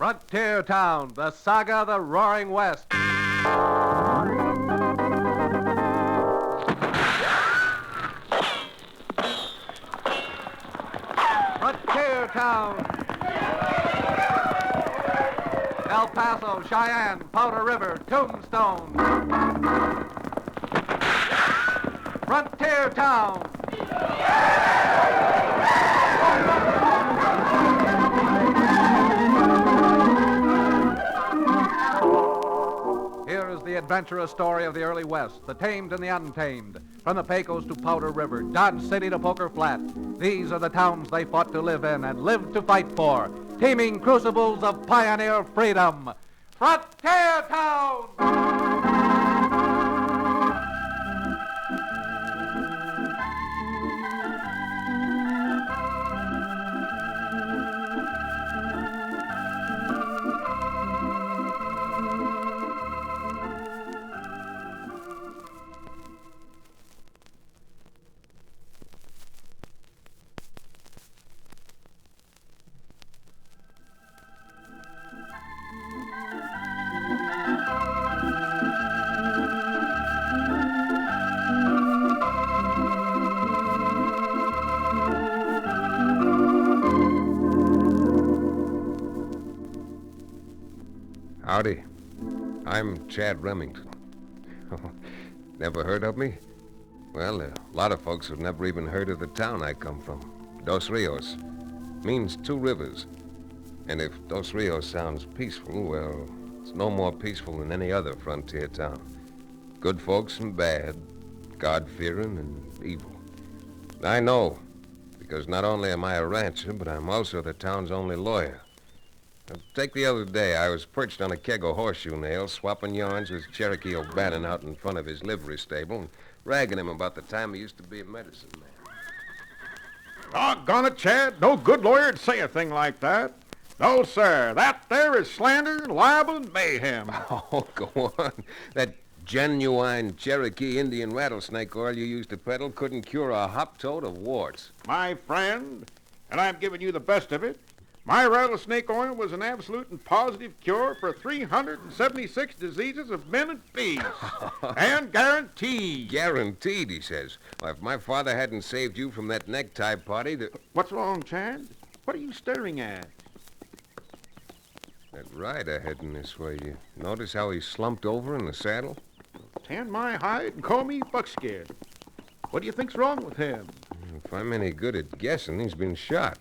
Frontier Town, the saga of the Roaring West. Frontier Town. El Paso, Cheyenne, Powder River, Tombstone. Frontier Town. Here is the adventurous story of the early West, the tamed and the untamed. From the Pecos to Powder River, Dodge City to Poker Flat. These are the towns they fought to live in and lived to fight for. Teeming crucibles of pioneer freedom. Frontier Town! Howdy. I'm Chad Remington. Never heard of me? Well, a lot of folks have never even heard of the town I come from. Dos Rios. Means two rivers. And if Dos Rios sounds peaceful, well, it's no more peaceful than any other frontier town. Good folks and bad, God-fearing and evil. I know, because not only am I a rancher, but I'm also the town's only lawyer. Take the other day, I was perched on a keg of horseshoe nails, swapping yarns with Cherokee O'Bannon out in front of his livery stable and ragging him about the time he used to be a medicine man. Doggone it, Chad. No good lawyer'd say a thing like that. No, sir. That there is slander, libel, and mayhem. Oh, go on. That genuine Cherokee Indian rattlesnake oil you used to peddle couldn't cure a hop-toad of warts. My friend, and I'm giving you the best of it, my rattlesnake oil was an absolute and positive cure for 376 diseases of men and beasts. And guaranteed. Guaranteed, he says. Well, if my father hadn't saved you from that necktie party, What's wrong, Chad? What are you staring at? That rider heading this way, you notice how he slumped over in the saddle? Tan my hide and call me buckskin. What do you think's wrong with him? If I'm any good at guessing, he's been shot.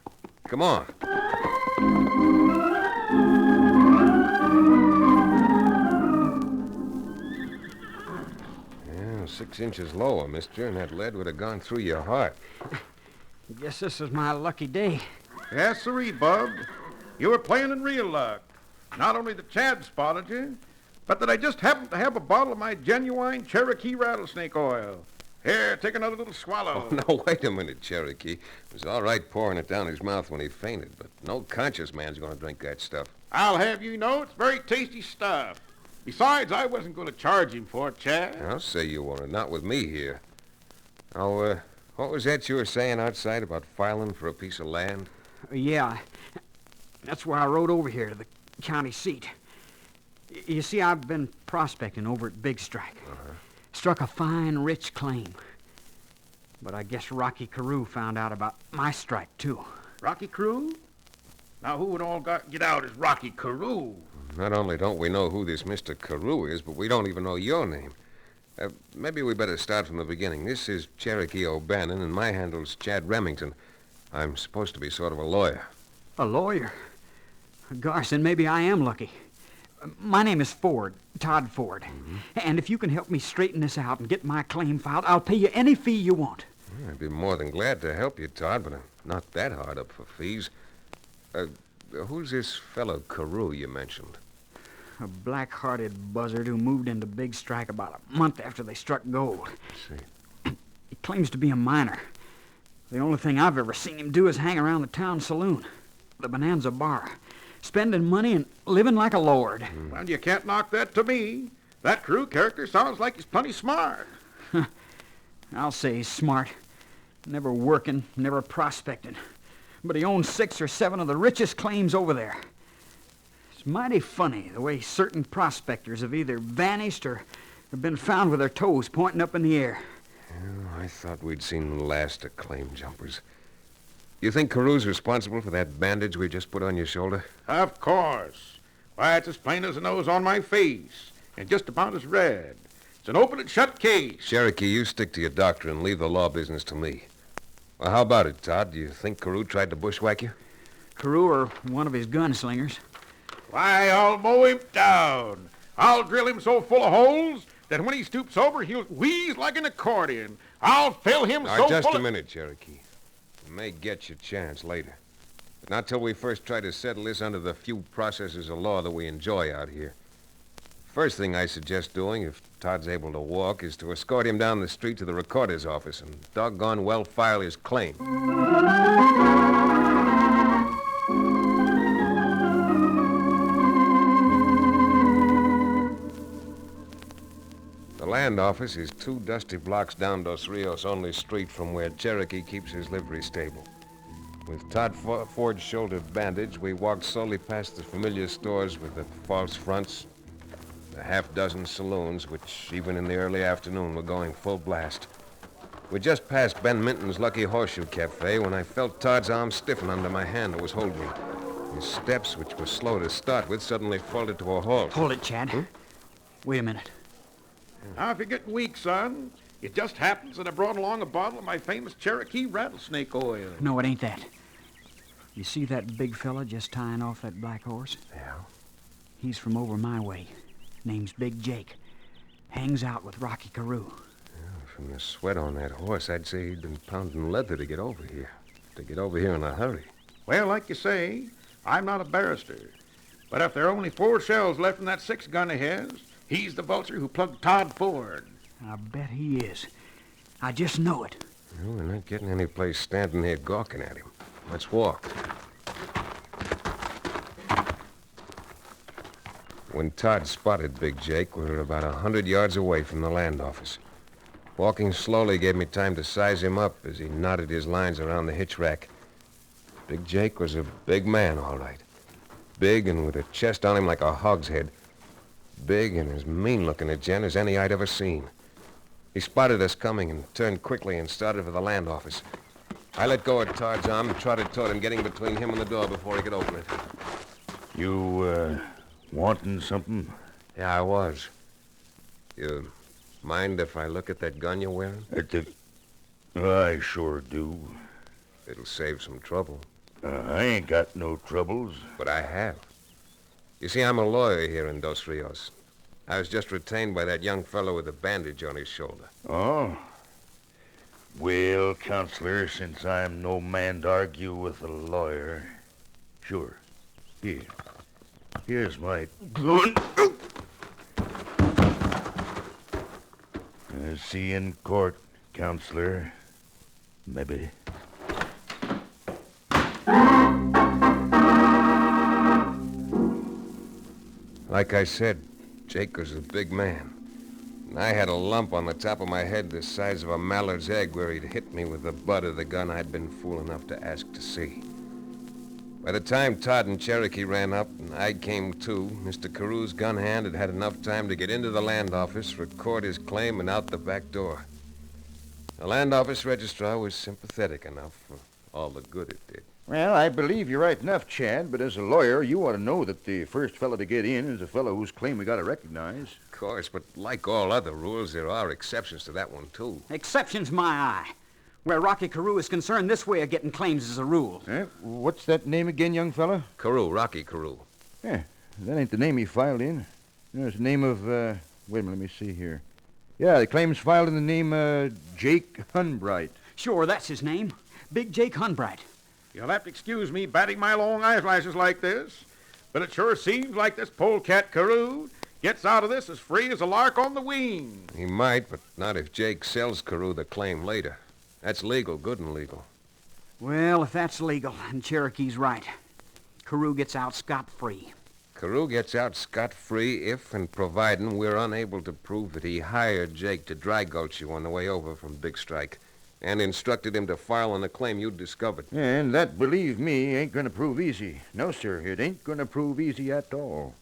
Come on. Yeah, 6 inches lower, mister, and that lead would have gone through your heart. I guess this is my lucky day. Yes, sirree, Bub. You were playing in real luck. Not only that Chad spotted you, but that I just happened to have a bottle of my genuine Cherokee rattlesnake oil. Here, take another little swallow. Oh, no, wait a minute, Cherokee. It was all right pouring it down his mouth when he fainted, but no conscious man's going to drink that stuff. I'll have you know it's very tasty stuff. Besides, I wasn't going to charge him for it, Chad. I'll say you weren't, not with me here. Oh, what was that you were saying outside about filing for a piece of land? Yeah, that's why I rode over here to the county seat. You see, I've been prospecting over at Big Strike. Struck a fine, rich claim. But I guess Rocky Carew found out about my strike, too. Rocky Carew? Now, who would all get out as Rocky Carew? Not only don't we know who this Mr. Carew is, but we don't even know your name. Maybe we better start from the beginning. This is Cherokee O'Bannon, and my handle's Chad Remington. I'm supposed to be sort of a lawyer. A lawyer? Gosh, then maybe I am lucky. My name is Ford, Todd Ford. Mm-hmm. And if you can help me straighten this out and get my claim filed, I'll pay you any fee you want. I'd be more than glad to help you, Todd, but I'm not that hard up for fees. Who's this fellow Carew you mentioned? A black-hearted buzzard who moved into Big Strike about a month after they struck gold. I see. He claims to be a miner. The only thing I've ever seen him do is hang around the town saloon, the Bonanza Bar, spending money and living like a lord. Well, you can't knock that to me. That Carew character sounds like he's plenty smart. I'll say he's smart. Never working, never prospecting. But he owns 6 or 7 of the richest claims over there. It's mighty funny the way certain prospectors have either vanished or have been found with their toes pointing up in the air. Well, I thought we'd seen the last of claim jumpers. You think Carew's responsible for that bandage we just put on your shoulder? Of course. Why, it's as plain as the nose on my face, and just about as red. It's an open and shut case. Cherokee, you stick to your doctor and leave the law business to me. Well, how about it, Todd? Do you think Carew tried to bushwhack you? Carew or one of his gunslingers. Why, I'll mow him down. I'll drill him so full of holes that when he stoops over, he'll wheeze like an accordion. I'll fill him Now, so just full a of... minute, Cherokee. You may get your chance later. But not till we first try to settle this under the few processes of law that we enjoy out here. First thing I suggest doing, if Todd's able to walk, is to escort him down the street to the recorder's office and doggone well file his claim. The land office is 2 dusty blocks down Dos Rios' only street from where Cherokee keeps his livery stable. With Todd Ford's shoulder bandage, we walked slowly past the familiar stores with the false fronts, the half-dozen saloons, which even in the early afternoon were going full blast. We just passed Ben Minton's Lucky Horseshoe Cafe when I felt Todd's arm stiffen under my hand that was holding me. His steps, which were slow to start with, suddenly faltered to a halt. Hold it, Chad. Wait a minute. Now, if you're getting weak, son, it just happens that I brought along a bottle of my famous Cherokee rattlesnake oil. No, it ain't that. You see that big fella just tying off that black horse? Yeah? He's from over my way. Name's Big Jake. Hangs out with Rocky Carew. From the sweat on that horse, I'd say he'd been pounding leather to get over here. To get over here in a hurry. Well, like you say, I'm not a barrister. But if there are only 4 shells left in that 6-gun of his, he's the vulture who plugged Todd Ford. I bet he is. I just know it. Well, we're not getting any place standing here gawking at him. Let's walk. When Todd spotted Big Jake, we were about 100 yards away from the land office. Walking slowly gave me time to size him up as he knotted his lines around the hitch rack. Big Jake was a big man, all right. Big and with a chest on him like a hogshead. Big and as mean-looking a gent as any I'd ever seen. He spotted us coming and turned quickly and started for the land office. I let go of Todd's arm and trotted toward him, getting between him and the door before he could open it. You, wanting something? Yeah, I was. You mind if I look at that gun you're wearing? I sure do. It'll save some trouble. I ain't got no troubles. But I have. You see, I'm a lawyer here in Dos Rios. I was just retained by that young fellow with the bandage on his shoulder. Oh? Well, counselor, since I'm no man to argue with a lawyer, sure. Here's my gun. See you in court, counselor. Maybe. Like I said, Jake was a big man. And I had a lump on the top of my head the size of a mallard's egg where he'd hit me with the butt of the gun I'd been fool enough to ask to see. By the time Todd and Cherokee ran up and I came to, Mr. Carew's gun hand had had enough time to get into the land office, record his claim, and out the back door. The land office registrar was sympathetic enough for all the good it did. Well, I believe you're right enough, Chad, but as a lawyer, you ought to know that the first fellow to get in is a fellow whose claim we got to recognize. Of course, but like all other rules, there are exceptions to that one, too. Exception's my eye. Where Rocky Carew is concerned, this way of getting claims is a rule. What's that name again, young fella? Carew, Rocky Carew. Yeah, that ain't the name he filed in. There's the name of, wait a minute, let me see here. Yeah, the claim's filed in the name, Jake Hunbright. Sure, that's his name. Big Jake Hunbright. You'll have to excuse me batting my long eyelashes like this, but it sure seems like this polecat Carew gets out of this as free as a lark on the wing. He might, but not if Jake sells Carew the claim later. That's legal, good and legal. Well, if that's legal, and Cherokee's right, Carew gets out scot-free. Carew gets out scot-free if and providing we're unable to prove that he hired Jake to dry gulch you on the way over from Big Strike. and instructed him to file on the claim you'd discovered. And that, believe me, ain't gonna prove easy. No, sir, it ain't gonna prove easy at all.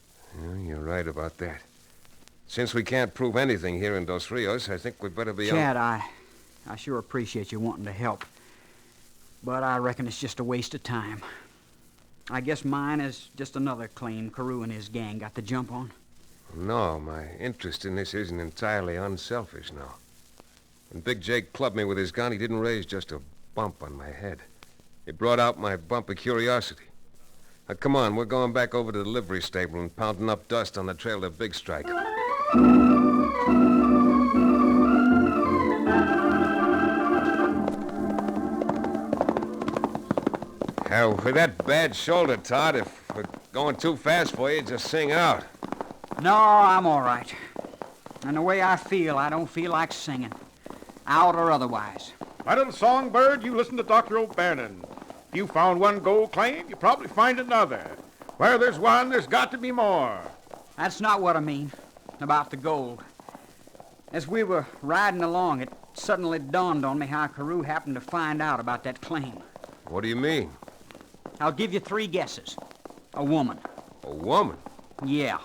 Yeah, you're right about that. Since we can't prove anything here in Dos Rios, I think we'd better be Chad, I sure appreciate you wanting to help. But I reckon it's just a waste of time. I guess mine is just another claim Carew and his gang got the jump on. No, my interest in this isn't entirely unselfish now. When Big Jake clubbed me with his gun, he didn't raise just a bump on my head. It brought out my bump of curiosity. Now, come on, we're going back over to the livery stable and pounding up dust on the trail to Big Strike. Hell, with that bad shoulder, Todd, if we're going too fast for you, just sing out. No, I'm all right. And the way I don't feel like singing. Out or otherwise. My little songbird, you listen to Dr. O'Bannon. If you found one gold claim, you probably find another. Where there's one, there's got to be more. That's not what I mean about the gold. As we were riding along, it suddenly dawned on me how Carew happened to find out about that claim. What do you mean? I'll give you 3 guesses. A woman. A woman? Yeah.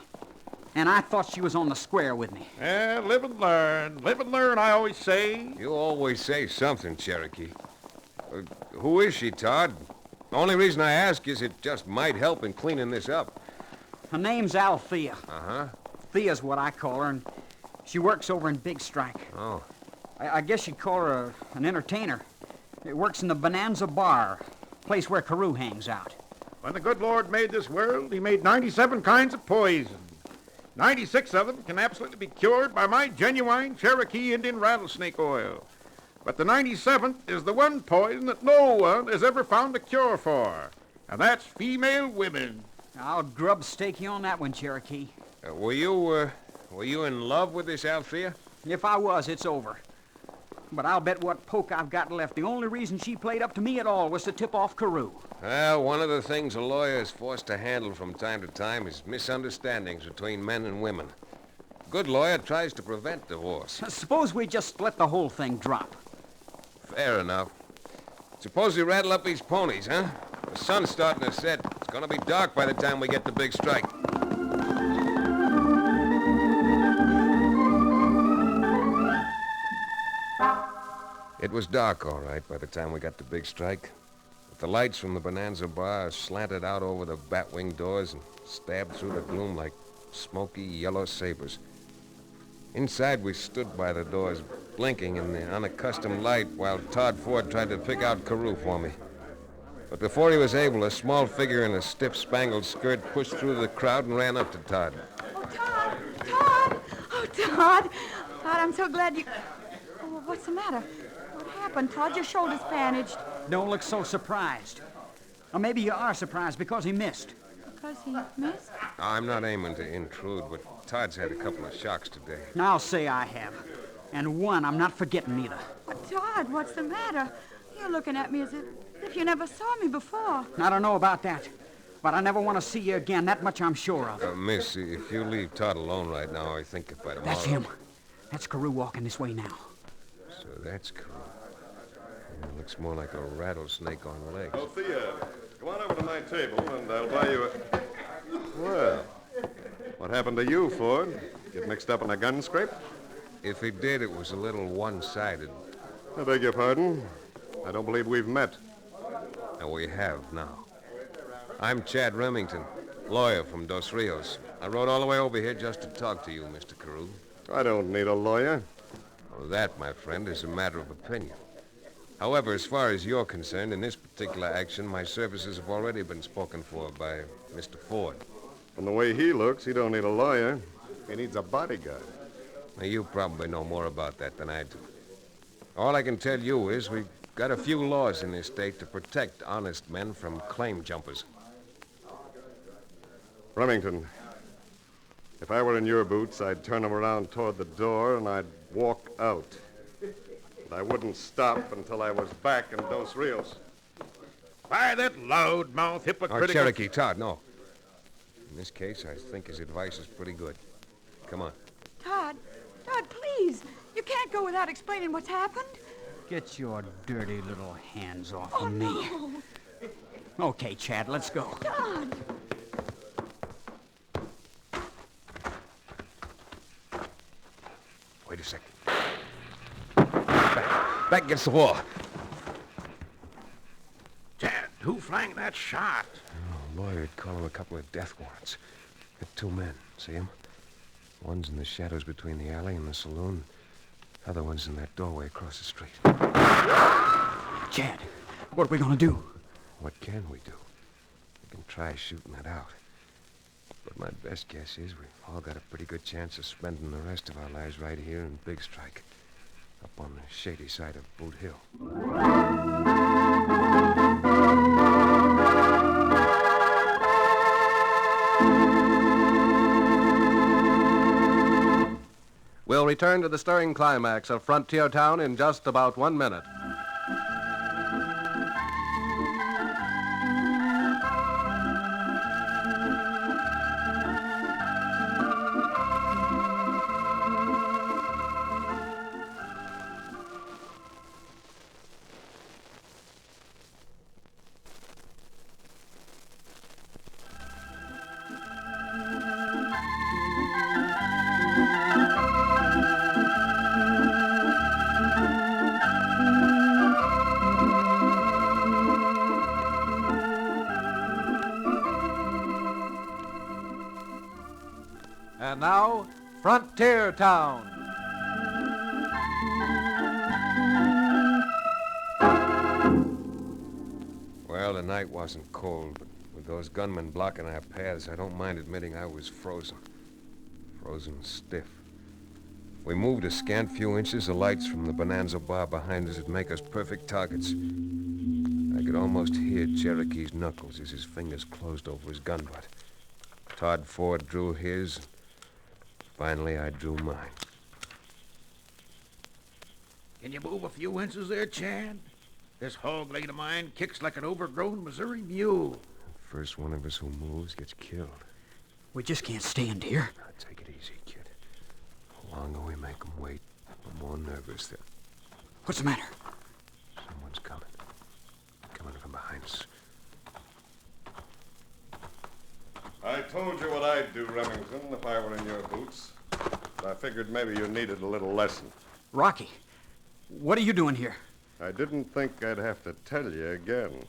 And I thought she was on the square with me. Live and learn. Live and learn, I always say. You always say something, Cherokee. Who is she, Todd? The only reason I ask is it just might help in cleaning this up. Her name's Althea. Uh-huh. Thea's what I call her, and she works over in Big Strike. Oh. I guess you'd call her an entertainer. It works in the Bonanza Bar, place where Carew hangs out. When the good Lord made this world, he made 97 kinds of poison. 96 of them can absolutely be cured by my genuine Cherokee Indian rattlesnake oil. But the 97th is the one poison that no one has ever found a cure for. And that's female women. I'll grub stake you on that one, Cherokee. Were you in love with this Althea? If I was, it's over. But I'll bet what poke I've got left, the only reason she played up to me at all was to tip off Carew. Well, one of the things a lawyer is forced to handle from time to time is misunderstandings between men and women. A good lawyer tries to prevent divorce. Suppose we just let the whole thing drop. Fair enough. Suppose we rattle up these ponies, huh? The sun's starting to set. It's gonna be dark by the time we get to Big Strike. It was dark, all right, by the time we got to Big Strike. But the lights from the Bonanza Bar slanted out over the bat-wing doors and stabbed through the gloom like smoky yellow sabers. Inside, we stood by the doors, blinking in the unaccustomed light while Todd Ford tried to pick out Carew for me. But before he was able, a small figure in a stiff spangled skirt pushed through the crowd and ran up to Todd. Oh, Todd! Todd! Oh, Todd! Todd, I'm so glad you... Oh, what's the matter? What happened, Todd? Your shoulder's bandaged. Don't look so surprised. Or maybe you are surprised because he missed. Because he missed? I'm not aiming to intrude, but Todd's had a couple of shocks today. I'll say I have. And one I'm not forgetting either. Oh, Todd, what's the matter? You're looking at me as if you never saw me before. I don't know about that. But I never want to see you again. That much I'm sure of. Miss, if you leave Todd alone right now, I think if by tomorrow... That's him. That's Carew walking this way now. So that's cool. Yeah, looks more like a rattlesnake on legs. Althea, come on over to my table and I'll buy you a... Well, what happened to you, Ford? Get mixed up in a gun scrape? If he did, it was a little one-sided. I beg your pardon. I don't believe we've met. And we have now. I'm Chad Remington, lawyer from Dos Rios. I rode all the way over here just to talk to you, Mr. Carew. I don't need a lawyer. Well, that, my friend, is a matter of opinion. However, as far as you're concerned, in this particular action, my services have already been spoken for by Mr. Ford. From the way he looks, he don't need a lawyer. He needs a bodyguard. Now, you probably know more about that than I do. All I can tell you is we've got a few laws in this state to protect honest men from claim jumpers. Remington, if I were in your boots, I'd turn them around toward the door and I'd walk out. And I wouldn't stop until I was back in Dos Rios. By that loudmouth, hypocritical... Cherokee, Todd, no. In this case, I think his advice is pretty good. Come on. Todd, please. You can't go without explaining what's happened. Get your dirty little hands off of me. No. Okay, Chad, let's go. Todd. Wait a second. Back against the wall. Chad, who flanked that shot? Oh, lawyer'd call him a couple of death warrants. Got 2 men. See him? One's in the shadows between the alley and the saloon. Other one's in that doorway across the street. Chad, what are we gonna do? What can we do? We can try shooting it out. But my best guess is we've all got a pretty good chance of spending the rest of our lives right here in Big Strike, up on the shady side of Boot Hill. We'll return to the stirring climax of Frontier Town in just about 1 minute. And now, Frontier Town. Well, the night wasn't cold, but with those gunmen blocking our paths, I don't mind admitting I was frozen. Frozen stiff. We moved a scant few inches, the lights from the Bonanza bar behind us would make us perfect targets. I could almost hear Cherokee's knuckles as his fingers closed over his gun butt. Todd Ford drew his. Finally, I drew mine. Can you move a few inches there, Chad? This hog leg of mine kicks like an overgrown Missouri mule. First one of us who moves gets killed. We just can't stand here. Now, take it easy, kid. The longer we make them wait, the more nervous they're... What's the matter? Someone's coming. Coming from behind us. I told you what I'd do, Remington, if I were in your boots. But I figured maybe you needed a little lesson. Rocky, what are you doing here? I didn't think I'd have to tell you again.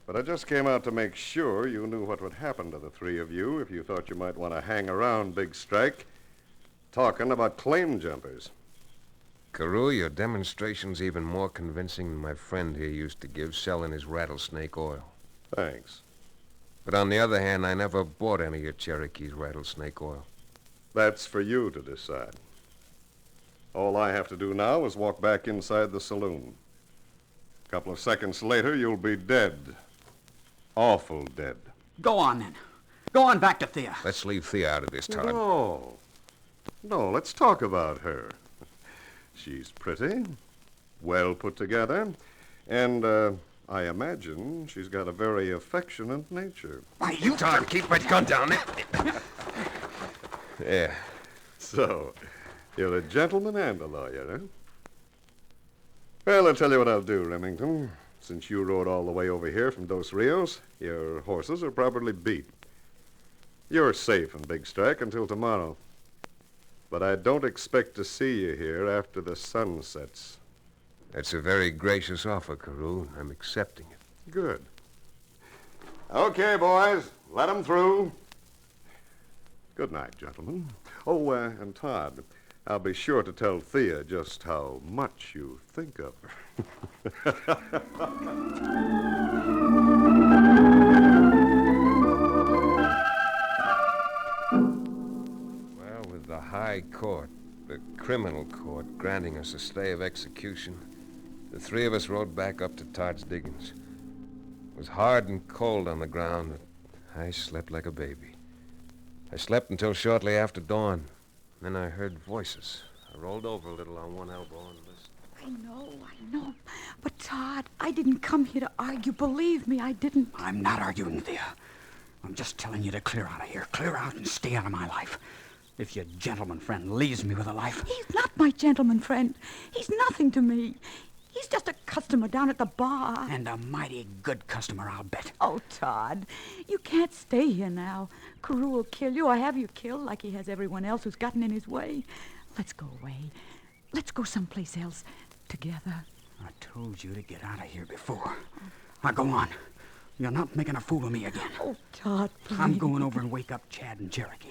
But I just came out to make sure you knew what would happen to the 3 of you if you thought you might want to hang around Big Strike talking about claim jumpers. Carew, your demonstration's even more convincing than my friend here used to give selling his rattlesnake oil. Thanks. But on the other hand, I never bought any of Cherokee's rattlesnake oil. That's for you to decide. All I have to do now is walk back inside the saloon. A couple of seconds later, you'll be dead. Awful dead. Go on, then. Go on back to Thea. Let's leave Thea out of this, Todd. No, let's talk about her. She's pretty, well put together, and, I imagine she's got a very affectionate nature. Why, you... Todd, keep that gun down there. Yeah. So, you're a gentleman and a lawyer, huh? Well, I'll tell you what I'll do, Remington. Since you rode all the way over here from Dos Rios, your horses are properly beat. You're safe in Big Strike until tomorrow. But I don't expect to see you here after the sun sets. That's a very gracious offer, Carew. I'm accepting it. Good. Okay, boys, let 'em through. Good night, gentlemen. Oh, and Todd, I'll be sure to tell Thea just how much you think of her. Well, with the high court, the criminal court, granting us a stay of execution, the 3 of us rode back up to Todd's diggings. It was hard and cold on the ground, but I slept like a baby. I slept until shortly after dawn. Then I heard voices. I rolled over a little on one elbow and listened. I know. But, Todd, I didn't come here to argue. Believe me, I didn't. I'm not arguing, Thea. I'm just telling you to clear out of here. Clear out and stay out of my life. If your gentleman friend leaves me with a life. He's not my gentleman friend. He's nothing to me. He's just a customer down at the bar. And a mighty good customer, I'll bet. Oh, Todd, you can't stay here now. Carew will kill you or have you killed like he has everyone else who's gotten in his way. Let's go away. Let's go someplace else together. I told you to get out of here before. Now go on. You're not making a fool of me again. Oh, Todd, please. I'm going over and wake up Chad and Cherokee.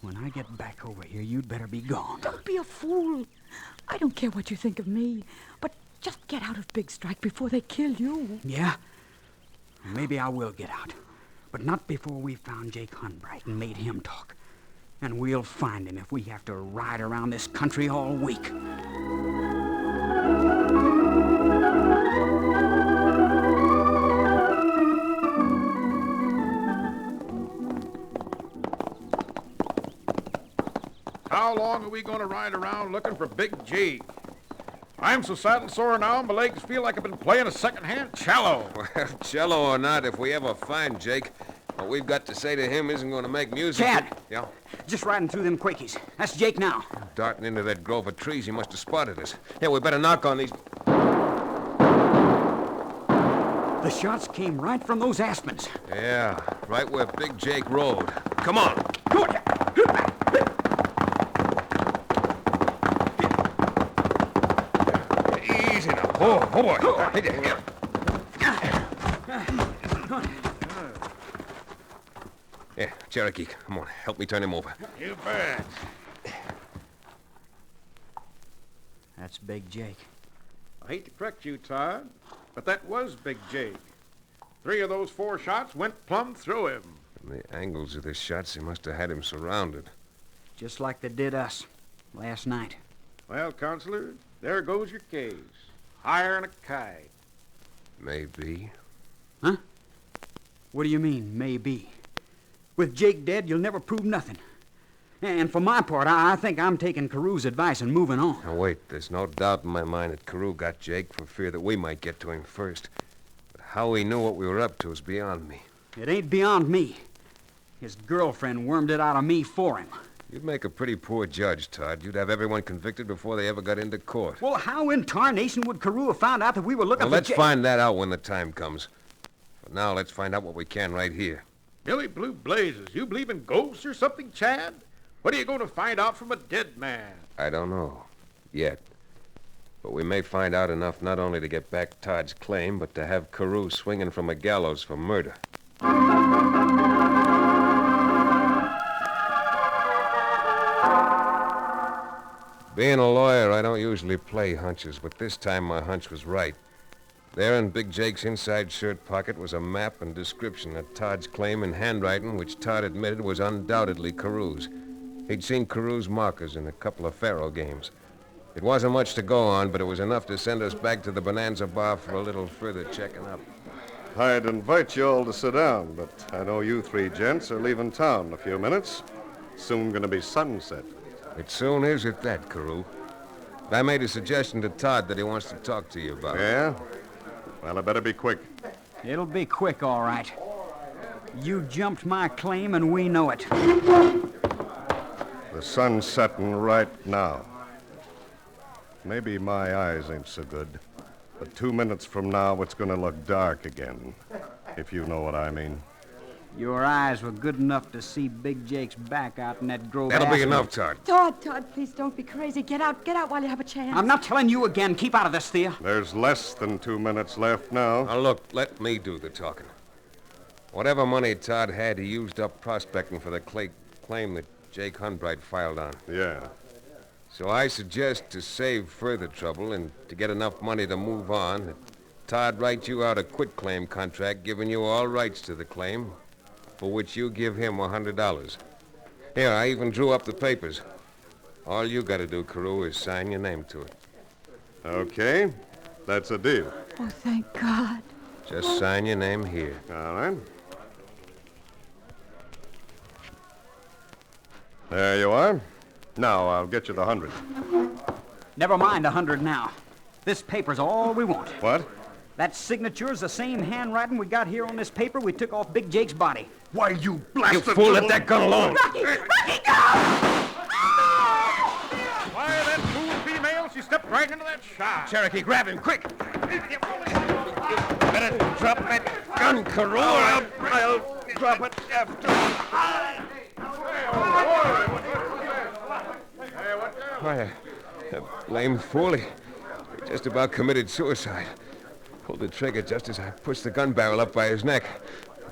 When I get back over here, you'd better be gone. Don't be a fool. I don't care what you think of me, but just get out of Big Strike before they kill you. Yeah? Maybe I will get out. But not before we found Jake Hunbright and made him talk. And we'll find him if we have to ride around this country all week. How long are we going to ride around looking for Big Jake? I'm so saddle sore now, my legs feel like I've been playing a second-hand cello. Well, cello or not, if we ever find Jake, what we've got to say to him isn't going to make music. Chad! Yeah? Just riding through them Quakies. That's Jake now. Darting into that grove of trees, he must have spotted us. Yeah, we better knock on these... The shots came right from those aspens. Yeah, right where Big Jake rode. Come on. Go on. Easy now. Oh boy. Hey there. Yeah, Cherokee, come on. Help me turn him over. You bet. That's Big Jake. I hate to correct you, Todd, but that was Big Jake. 3 of those 4 shots went plumb through him. From the angles of the shots, they must have had him surrounded. Just like they did us last night. Well, Counselor, there goes your case. Higher than a kite. Maybe. Huh? What do you mean, maybe? With Jake dead, you'll never prove nothing. And for my part, I think I'm taking Carew's advice and moving on. Now, wait. There's no doubt in my mind that Carew got Jake for fear that we might get to him first. But how he knew what we were up to is beyond me. It ain't beyond me. His girlfriend wormed it out of me for him. You'd make a pretty poor judge, Todd. You'd have everyone convicted before they ever got into court. Well, how in tarnation would Carew have found out that we were looking Well, for let's Jake? find that out when the time comes. For now, let's find out what we can right here. Billy Blue Blazes, you believe in ghosts or something, Chad? What are you going to find out from a dead man? I don't know. Yet. But we may find out enough not only to get back Todd's claim, but to have Carew swinging from a gallows for murder. Being a lawyer, I don't usually play hunches, but this time my hunch was right. There in Big Jake's inside shirt pocket was a map and description of Todd's claim in handwriting, which Todd admitted was undoubtedly Carew's. He'd seen Carew's markers in a couple of faro games. It wasn't much to go on, but it was enough to send us back to the Bonanza Bar for a little further checking up. I'd invite you all to sit down, but I know you 3 gents are leaving town in a few minutes. Soon gonna be sunset. It soon is at that, Carew. I made a suggestion to Todd that he wants to talk to you about. Yeah? Well, I better be quick. It'll be quick, all right. You jumped my claim, and we know it. The sun's setting right now. Maybe my eyes ain't so good, but 2 minutes from now it's gonna look dark again, if you know what I mean. Your eyes were good enough to see Big Jake's back out in that grove. That'll be aspen. enough, Todd. Todd, please don't be crazy. Get out while you have a chance. I'm not telling you again. Keep out of this, Thea. There's less than 2 minutes left now. Now, look, let me do the talking. Whatever money Todd had, he used up prospecting for the claim that Jake Hunbright filed on. Yeah. So I suggest to save further trouble and to get enough money to move on, that Todd write you out a quitclaim contract giving you all rights to the claim, for which you give him $100. Here, I even drew up the papers. All you got to do, Carew, is sign your name to it. Okay. That's a deal. Oh, thank God. Just sign your name here. All right. There you are. Now I'll get you the 100. Never mind 100 now. This paper's all we want. What? That signature's the same handwriting we got here on this paper we took off Big Jake's body. Why, you blasted... You fool, let that gun alone. Rocky, go! Why, that fool female, she stepped right into that shot. Cherokee, grab him, quick. Better drop that gun, Carew, or I'll drop it after. Why, that lame fool, he just about committed suicide. Pulled the trigger just as I pushed the gun barrel up by his neck.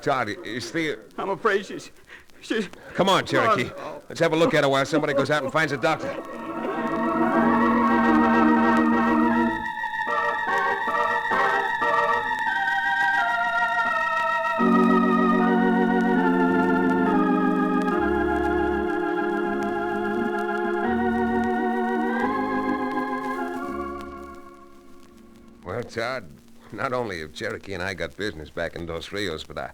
Todd, is Thea... I'm afraid she's... Come on, Cherokee. Let's have a look at her while somebody goes out and finds a doctor. Well, Todd, not only have Cherokee and I got business back in Dos Rios, but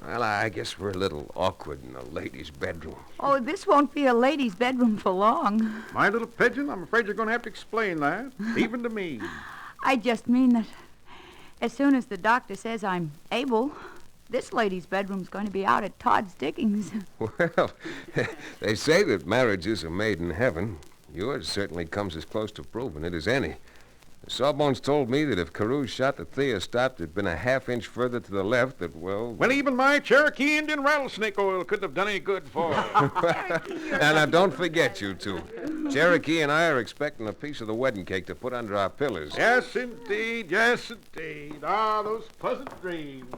I guess we're a little awkward in a lady's bedroom. Oh, this won't be a lady's bedroom for long. My little pigeon, I'm afraid you're going to have to explain that, even to me. I just mean that as soon as the doctor says I'm able, this lady's bedroom's going to be out at Todd's diggings. Well, they say that marriages are made in heaven. Yours certainly comes as close to proving it as any. Sawbones told me that if Carew's shot that Thea stopped had been a half-inch further to the left, that, well... Well, even my Cherokee Indian rattlesnake oil couldn't have done any good for her. And now, don't forget, you two. Cherokee and I are expecting a piece of the wedding cake to put under our pillows. Yes, indeed. Yes, indeed. Ah, those pleasant dreams.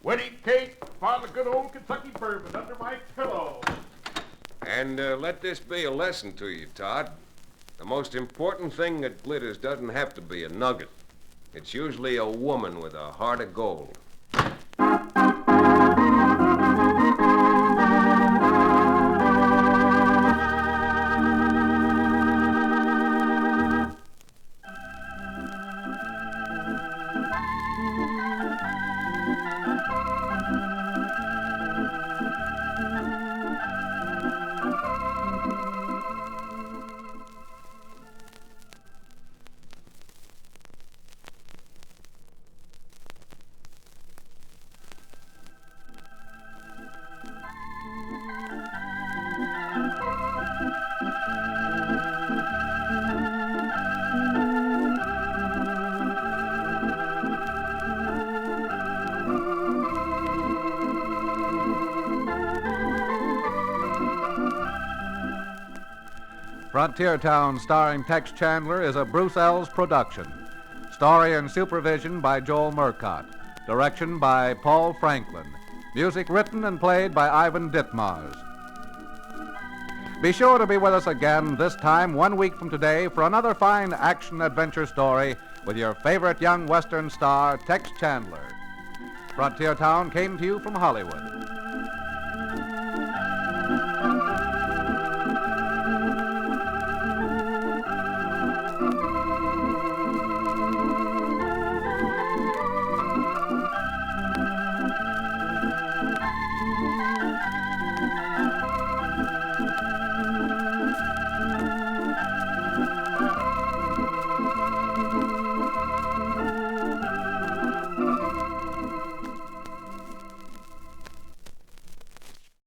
Wedding cake, bottle of good old Kentucky bourbon under my pillow. And let this be a lesson to you, Todd. The most important thing that glitters doesn't have to be a nugget. It's usually a woman with a heart of gold. Frontier Town, starring Tex Chandler, is a Bruce Ells production. Story and supervision by Joel Murcott. Direction by Paul Franklin. Music written and played by Ivan Ditmars. Be sure to be with us again this time 1 week from today for another fine action-adventure story with your favorite young Western star, Tex Chandler. Frontier Town came to you from Hollywood.